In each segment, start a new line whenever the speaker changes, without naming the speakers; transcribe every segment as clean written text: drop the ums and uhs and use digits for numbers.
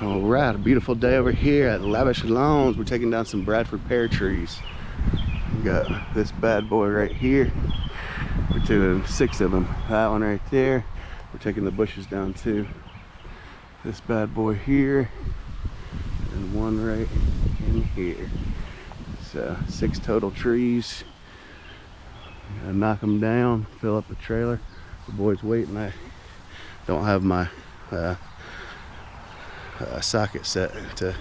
All right, a beautiful day over here at Lavish Lawns. We're taking down some Bradford pear trees. We got this bad boy right here. We're doing 6 of them. That one right there. We're taking the bushes down too. This bad boy here, and one right in here. So 6 total trees. Gotta knock them down, fill up the trailer. The boy's waiting. I don't have my socket set to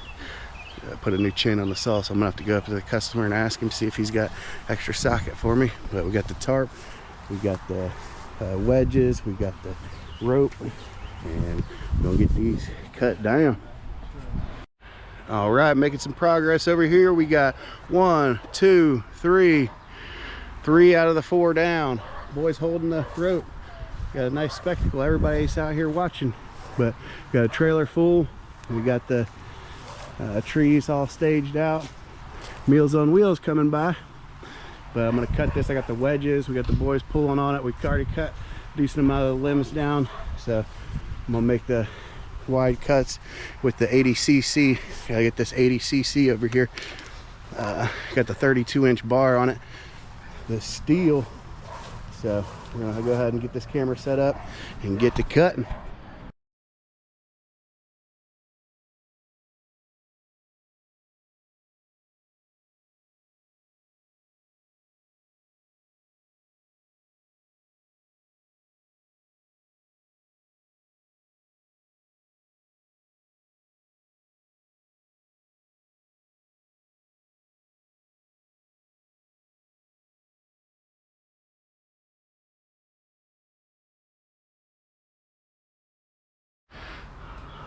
put a new chain on the saw, so I'm gonna have to go up to the customer and ask him, see if he's got extra socket for me. But we got the tarp, we got the wedges, we got the rope, and we're gonna get these cut down. All right, making some progress over here. We got 1, 2, 3 out of the 4 down. Boys holding the rope. Got a nice spectacle. Everybody's out here watching. But got a trailer full. We got the trees all staged out. Meals on Wheels coming by. But I'm gonna cut this. I got the wedges. We got the boys pulling on it. We've already cut a decent amount of the limbs down. So I'm gonna make the wide cuts with the 80cc. Gotta get this 80cc over here. Got the 32-inch bar on it. The steel. So we're gonna go ahead and get this camera set up and get to cutting.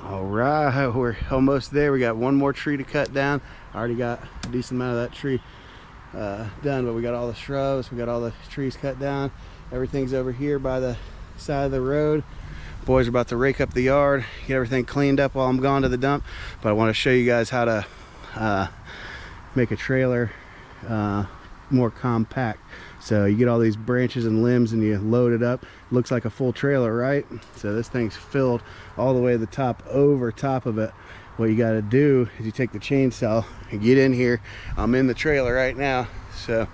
All right, we're almost there. We got one more tree to cut down. I already got a decent amount of that tree done, but we got all the shrubs, we got all the trees cut down. Everything's over here by the side of the road. Boys are about to rake up the yard, get everything cleaned up while I'm gone to the dump. But I want to show you guys how to make a trailer more compact. So you get all these branches and limbs and you load it up. Looks like a full trailer, right? So this thing's filled all the way to the top, over top of it. What you got to do is you take the chainsaw and get in here. I'm in the trailer right now, so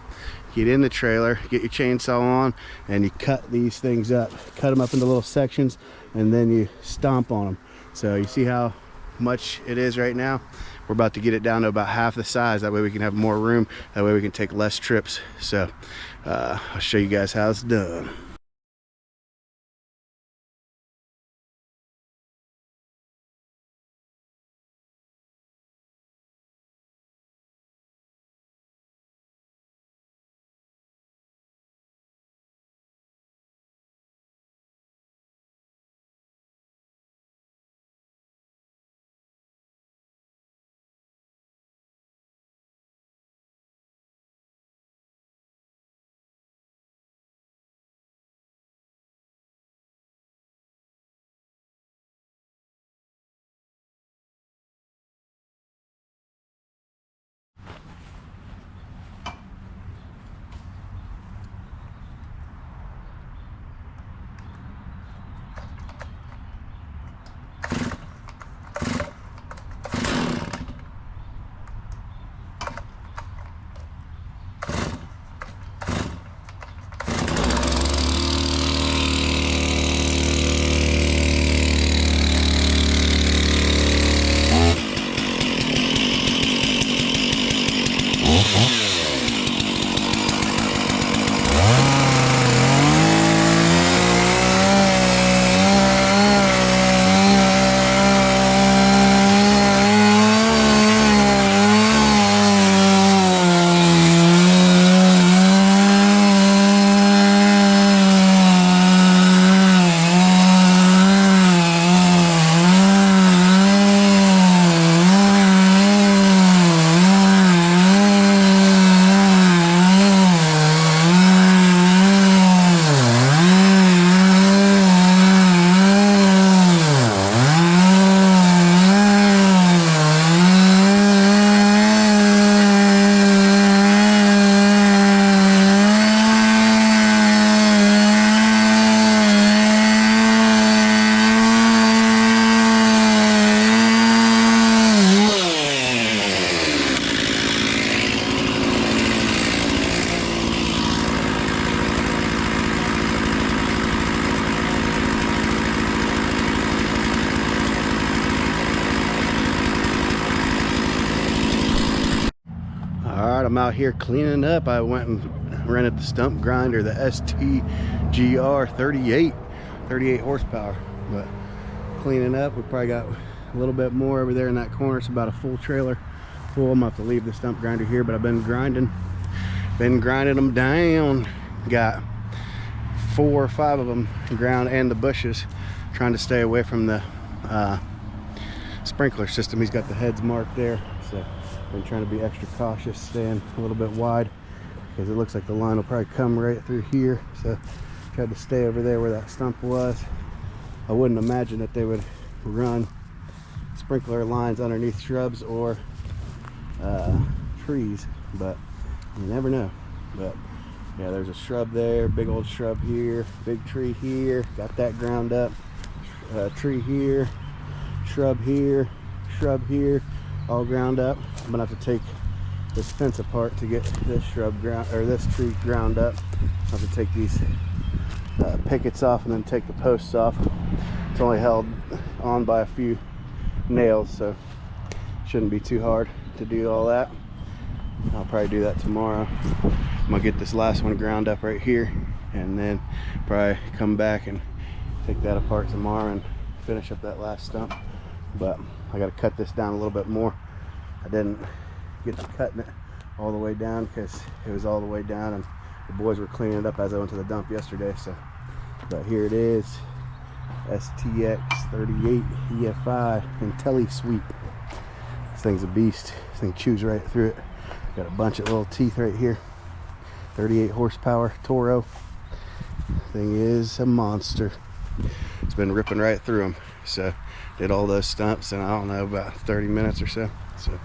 get in the trailer, get your chainsaw on, and you cut these things up. Cut them up into little sections, and then you stomp on them. So you see how much it is right now? We're about to get it down to about half the size. That way we can have more room. That way we can take less trips. So I'll show you guys how it's done. I'm out here cleaning up. I went and rented the stump grinder, the STGR 38 horsepower. But cleaning up, we probably got a little bit more over there in that corner. It's about a full trailer full. I'm gonna have to leave the stump grinder here, but I've been grinding them down. Got 4 or 5 of them ground, and the bushes, trying to stay away from the sprinkler system. He's got the heads marked there, so I'm trying to be extra cautious, staying a little bit wide, because it looks like the line will probably come right through here. So tried to stay over there where that stump was. I wouldn't imagine that they would run sprinkler lines underneath shrubs or trees, but you never know. But yeah, there's a shrub there, big old shrub here, big tree here, got that ground up, tree here, shrub here, all ground up. I'm gonna have to take this fence apart to get this shrub ground, or this tree ground up. I have to take these pickets off and then take the posts off. It's only held on by a few nails, so shouldn't be too hard to do all that. I'll probably do that tomorrow. I'm gonna get this last one ground up right here, and then probably come back and take that apart tomorrow and finish up that last stump. But I gotta cut this down a little bit more. I didn't get to cutting it all the way down because it was all the way down and the boys were cleaning it up as I went to the dump yesterday. So, but here it is, STX 38 EFI IntelliSweep. This thing's a beast. This thing chews right through it. Got a bunch of little teeth right here. 38 horsepower Toro. Thing is a monster. It's been ripping right through them. So did all those stumps in, I don't know, about 30 minutes or so. So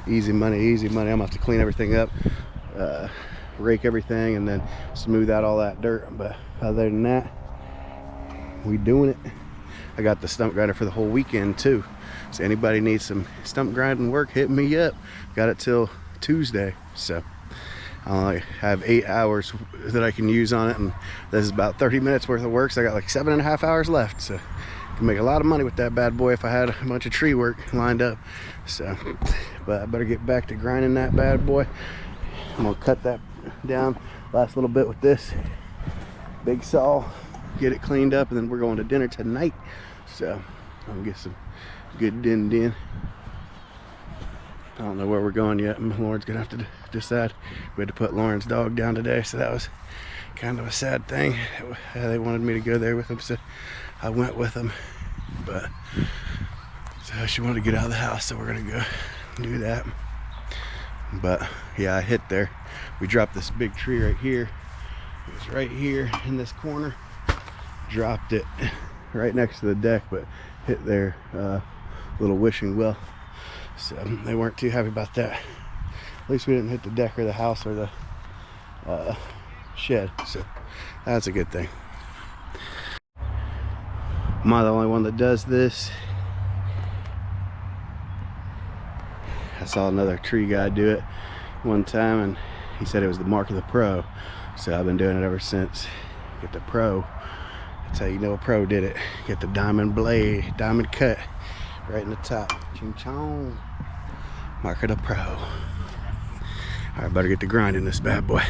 easy money, easy money. I'm gonna have to clean everything up, rake everything, and then smooth out all that dirt. But other than that, we doing it. I got the stump grinder for the whole weekend too. So anybody needs some stump grinding work, hit me up. Got it till Tuesday. So I only have 8 hours that I can use on it, and this is about 30 minutes worth of work. So I got like 7.5 hours left. So I can make a lot of money with that bad boy if I had a bunch of tree work lined up. So, but I better get back to grinding that bad boy. I'm gonna cut that down last little bit with this big saw, get it cleaned up, and then we're going to dinner tonight. So I'm gonna get some good din. I don't know where we're going yet. Lauren's gonna have to decide. We had to put Lauren's dog down today, so that was kind of a sad thing. They wanted me to go there with them, so I went with them. But so she wanted to get out of the house, so we're gonna go do that. But yeah, I hit there. We dropped this big tree right here. It was right here in this corner. Dropped it right next to the deck, but hit their little wishing well. So they weren't too happy about that. At least we didn't hit the deck or the house or the shed, so that's a good thing. Am I the only one that does this? I saw another tree guy do it one time, and he said it was the mark of the pro. So I've been doing it ever since. Get the pro. That's how you know a pro did it. Get the diamond blade, diamond cut right in the top. Ching chong. Mark of the pro. All right, better get to grinding this bad boy.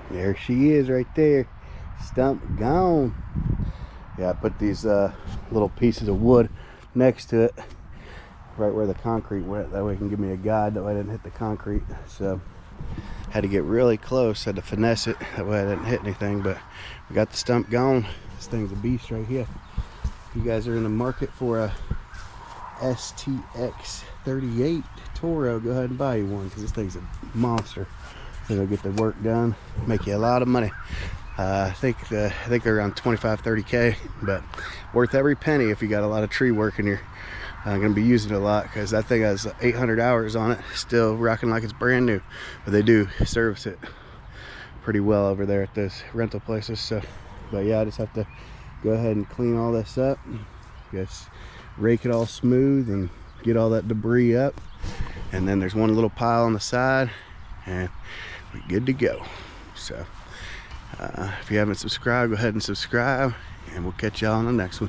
There she is right there. Stump gone. Yeah, I put these little pieces of wood next to it, right where the concrete went. That way it can give me a guide, that way I didn't hit the concrete. So had to get really close, had to finesse it, that way I didn't hit anything. But we got the stump gone. This thing's a beast right here. If you guys are in the market for a STX 38 Toro, go ahead and buy you one, because this thing's a monster. So it'll get the work done, make you a lot of money. I think they're around 25-30K, but worth every penny if you got a lot of tree work and you're gonna be using it a lot, because that thing has 800 hours on it, still rocking like it's brand new. But they do service it pretty well over there at those rental places. So, but yeah, I just have to go ahead and clean all this up, just rake it all smooth and get all that debris up, and then there's one little pile on the side and we're good to go. So if you haven't subscribed, go ahead and subscribe, and we'll catch y'all on the next one.